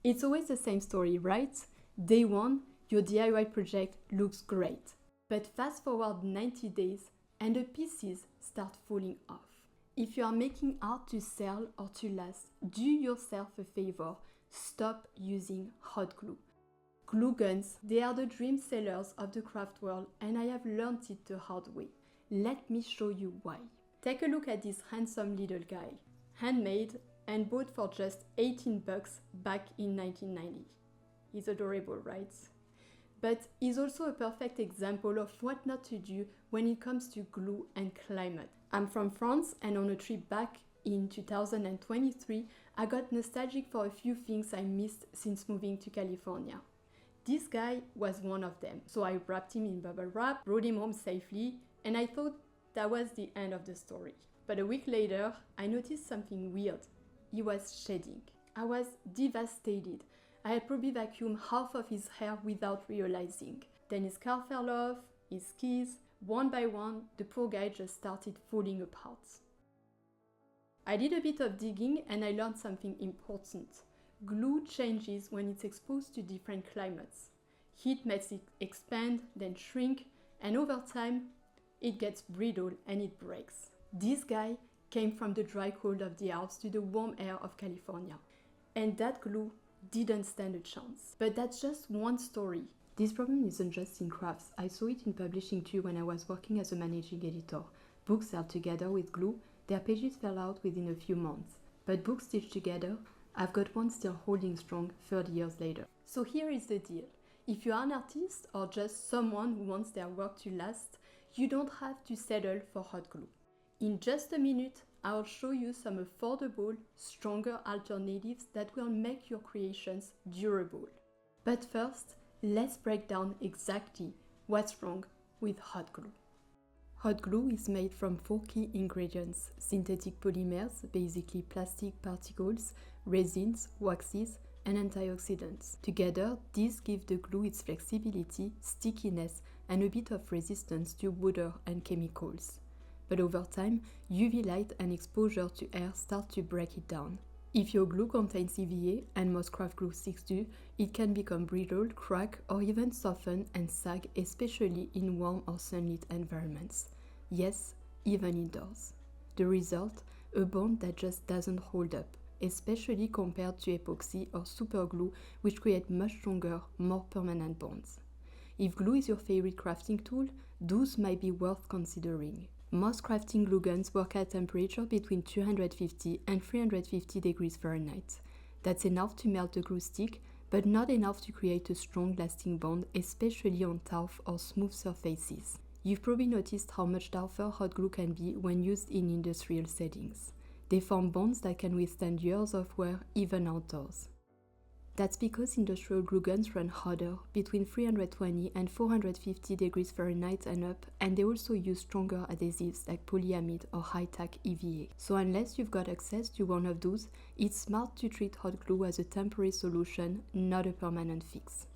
It's always the same story, right? Day 1, your DIY project looks great. But fast forward 90 days and the pieces start falling off. If you are making art to sell or to last, do yourself a favor, stop using hot glue. Glue guns, they are the dream sellers of the craft world, and I have learned it the hard way. Let me show you why. Take a look at this handsome little guy. Handmade and bought for just $18 back in 1990. He's adorable, right? But he's also a perfect example of what not to do when it comes to glue and climate. I'm from France, and on a trip back in 2023, I got nostalgic for a few things I missed since moving to California. This guy was one of them, so I wrapped him in bubble wrap, brought him home safely, and I thought that was the end of the story. But a week later, I noticed something weird. He was shedding. I was devastated. I had probably vacuumed half of his hair without realizing. Then his scarf fell off, his keys. One by one, the poor guy just started falling apart. I did a bit of digging and I learned something important. Glue changes when it's exposed to different climates. Heat makes it expand, then shrink, and over time, it gets brittle and it breaks. This guy came from the dry cold of the Alps to the warm air of California. And that glue didn't stand a chance. But that's just one story. This problem isn't just in crafts. I saw it in publishing too when I was working as a managing editor. Books held together with glue, their pages fell out within a few months. But books stitched together, I've got one still holding strong 30 years later. So here is the deal. If you are an artist or just someone who wants their work to last, you don't have to settle for hot glue. In just a minute, I'll show you some affordable, stronger alternatives that will make your creations durable. But first, let's break down exactly what's wrong with hot glue. Hot glue is made from 4 key ingredients: synthetic polymers, basically plastic particles, resins, waxes, and antioxidants. Together, these give the glue its flexibility, stickiness, and a bit of resistance to water and chemicals. But over time, UV light and exposure to air start to break it down. If your glue contains EVA, and most craft glue sticks do, it can become brittle, crack, or even soften and sag, especially in warm or sunlit environments. Yes, even indoors. The result? A bond that just doesn't hold up, especially compared to epoxy or superglue, which create much stronger, more permanent bonds. If glue is your favorite crafting tool, those might be worth considering. Most crafting glue guns work at a temperature between 250 and 350 degrees Fahrenheit. That's enough to melt the glue stick, but not enough to create a strong lasting bond, especially on tough or smooth surfaces. You've probably noticed how much tougher hot glue can be when used in industrial settings. They form bonds that can withstand years of wear, even outdoors. That's because industrial glue guns run hotter, between 320 and 450 degrees Fahrenheit and up, and they also use stronger adhesives like polyamide or high-tack EVA. So unless you've got access to one of those, it's smart to treat hot glue as a temporary solution, not a permanent fix.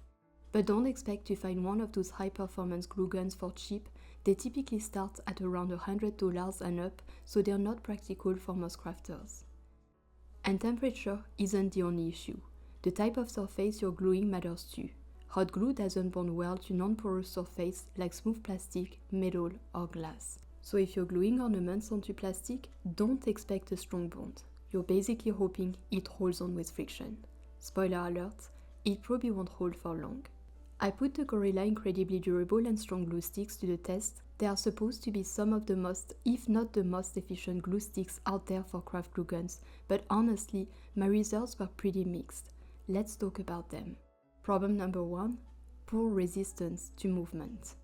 But don't expect to find one of those high-performance glue guns for cheap. They typically start at around $100 and up, so they're not practical for most crafters. And temperature isn't the only issue. The type of surface you're gluing matters too. Hot glue doesn't bond well to non-porous surface like smooth plastic, metal, or glass. So if you're gluing ornaments onto plastic, don't expect a strong bond. You're basically hoping it holds on with friction. Spoiler alert, it probably won't hold for long. I put the Gorilla incredibly durable and strong glue sticks to the test. They are supposed to be some of the most, if not the most efficient glue sticks out there for craft glue guns, but honestly, my results were pretty mixed. Let's talk about them. Problem number 1, poor resistance to movement.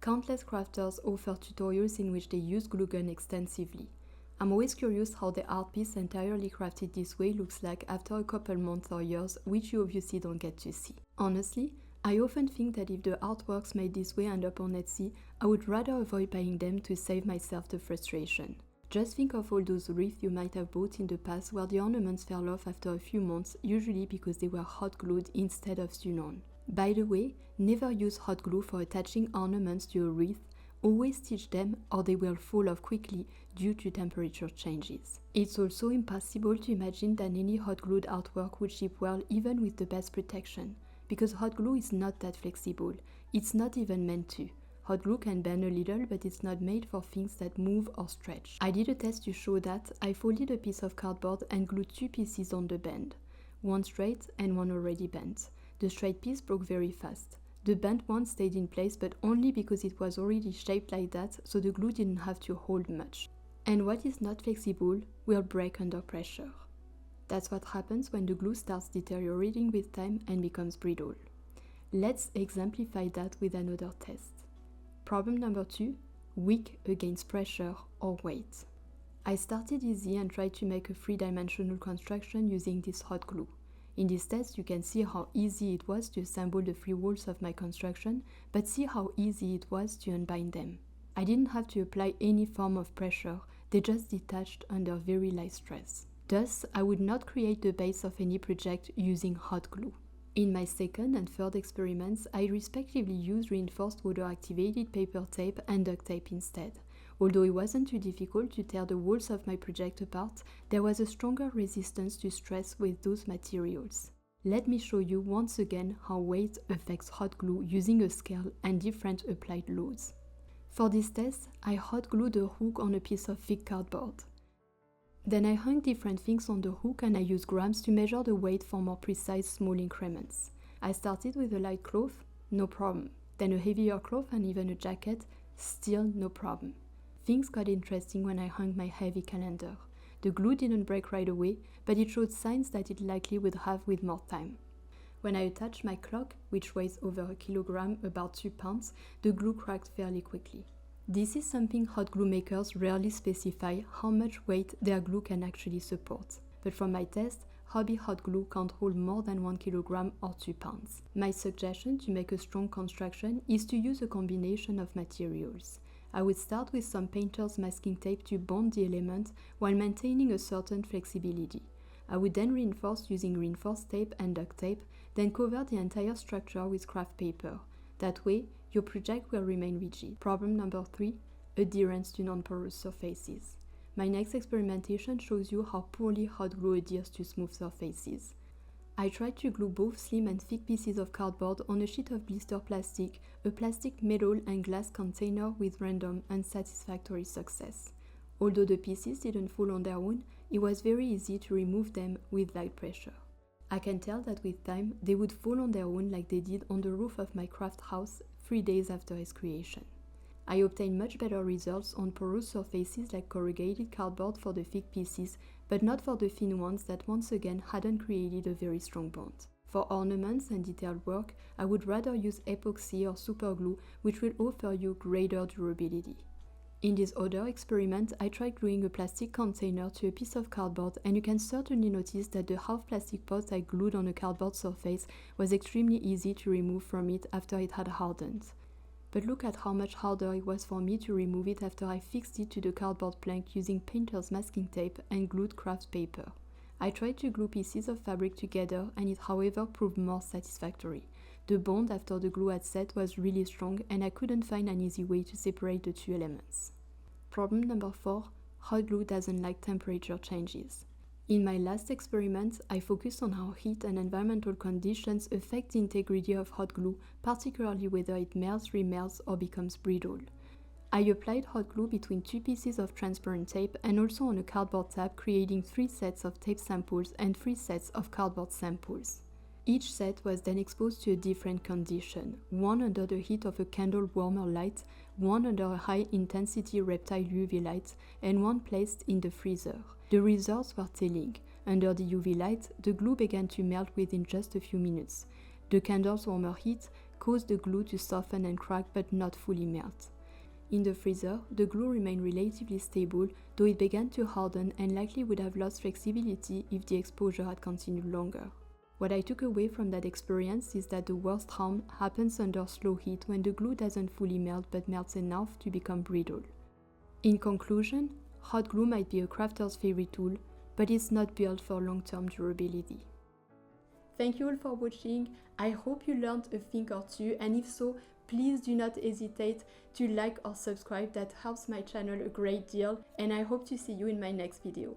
Countless crafters offer tutorials in which they use glue gun extensively. I'm always curious how the art piece entirely crafted this way looks like after a couple months or years, which you obviously don't get to see. Honestly, I often think that if the artworks made this way end up on Etsy, I would rather avoid buying them to save myself the frustration. Just think of all those wreaths you might have bought in the past where the ornaments fell off after a few months, usually because they were hot glued instead of sewn on. By the way, never use hot glue for attaching ornaments to a wreath. always stitch them or they will fall off quickly due to temperature changes. It's also impossible to imagine that any hot glued artwork would ship well even with the best protection, because hot glue is not that flexible. It's not even meant to. Hot glue can bend a little, but it's not made for things that move or stretch. I did a test to show that. I folded a piece of cardboard and glued two pieces on the bend, one straight and one already bent. The straight piece broke very fast. The bent one stayed in place, but only because it was already shaped like that, so the glue didn't have to hold much. And what is not flexible will break under pressure. That's what happens when the glue starts deteriorating with time and becomes brittle. Let's exemplify that with another test. Problem number 2, weak against pressure or weight. I started easy and tried to make a 3-dimensional construction using this hot glue. In this test, you can see how easy it was to assemble the 3 walls of my construction, but see how easy it was to unbind them. I didn't have to apply any form of pressure, they just detached under very light stress. Thus, I would not create the base of any project using hot glue. In my second and third experiments, I respectively used reinforced water-activated paper tape and duct tape instead. Although it wasn't too difficult to tear the walls of my project apart, there was a stronger resistance to stress with those materials. Let me show you once again how weight affects hot glue using a scale and different applied loads. For this test, I hot glued a hook on a piece of thick cardboard. Then I hung different things on the hook and I used grams to measure the weight for more precise small increments. I started with a light cloth, no problem. Then a heavier cloth and even a jacket, still no problem. Things got interesting when I hung my heavy calendar. The glue didn't break right away, but it showed signs that it likely would have with more time. When I attached my clock, which weighs over a kilogram, about 2 pounds, the glue cracked fairly quickly. This is something hot glue makers rarely specify how much weight their glue can actually support. But from my test, hobby hot glue can't hold more than 1 kilogram or 2 pounds. My suggestion to make a strong construction is to use a combination of materials. I would start with some painter's masking tape to bond the element while maintaining a certain flexibility. I would then reinforce using reinforced tape and duct tape, then cover the entire structure with craft paper. That way, your project will remain rigid. Problem number 3, adherence to non-porous surfaces. My next experimentation shows you how poorly hot glue adheres to smooth surfaces. I tried to glue both slim and thick pieces of cardboard on a sheet of blister plastic, a plastic, metal and glass container with random, unsatisfactory success. Although the pieces didn't fall on their own, it was very easy to remove them with light pressure. I can tell that with time, they would fall on their own like they did on the roof of my craft house 3 days after its creation. I obtained much better results on porous surfaces like corrugated cardboard for the thick pieces, but not for the thin ones that once again hadn't created a very strong bond. For ornaments and detailed work, I would rather use epoxy or superglue, which will offer you greater durability. In this other experiment, I tried gluing a plastic container to a piece of cardboard, and you can certainly notice that the half plastic pot I glued on a cardboard surface was extremely easy to remove from it after it had hardened. But look at how much harder it was for me to remove it after I fixed it to the cardboard plank using painter's masking tape and glued craft paper. I tried to glue pieces of fabric together and it however proved more satisfactory. The bond after the glue had set was really strong and I couldn't find an easy way to separate the two elements. Problem number 4, hot glue doesn't like temperature changes. In my last experiment, I focused on how heat and environmental conditions affect the integrity of hot glue, particularly whether it melts, remelts, or becomes brittle. I applied hot glue between 2 pieces of transparent tape and also on a cardboard tab, creating 3 sets of tape samples and 3 sets of cardboard samples. Each set was then exposed to a different condition, one under the heat of a candle warmer light, one under a high-intensity reptile UV light, and one placed in the freezer. The results were telling. Under the UV light, the glue began to melt within just a few minutes. The candle's warmer heat caused the glue to soften and crack but not fully melt. In the freezer, the glue remained relatively stable, though it began to harden and likely would have lost flexibility if the exposure had continued longer. What I took away from that experience is that the worst harm happens under slow heat when the glue doesn't fully melt but melts enough to become brittle. In conclusion, hot glue might be a crafter's favorite tool, but it's not built for long-term durability. Thank you all for watching. I hope you learned a thing or two, and if so, please do not hesitate to like or subscribe. That helps my channel a great deal, and I hope to see you in my next video.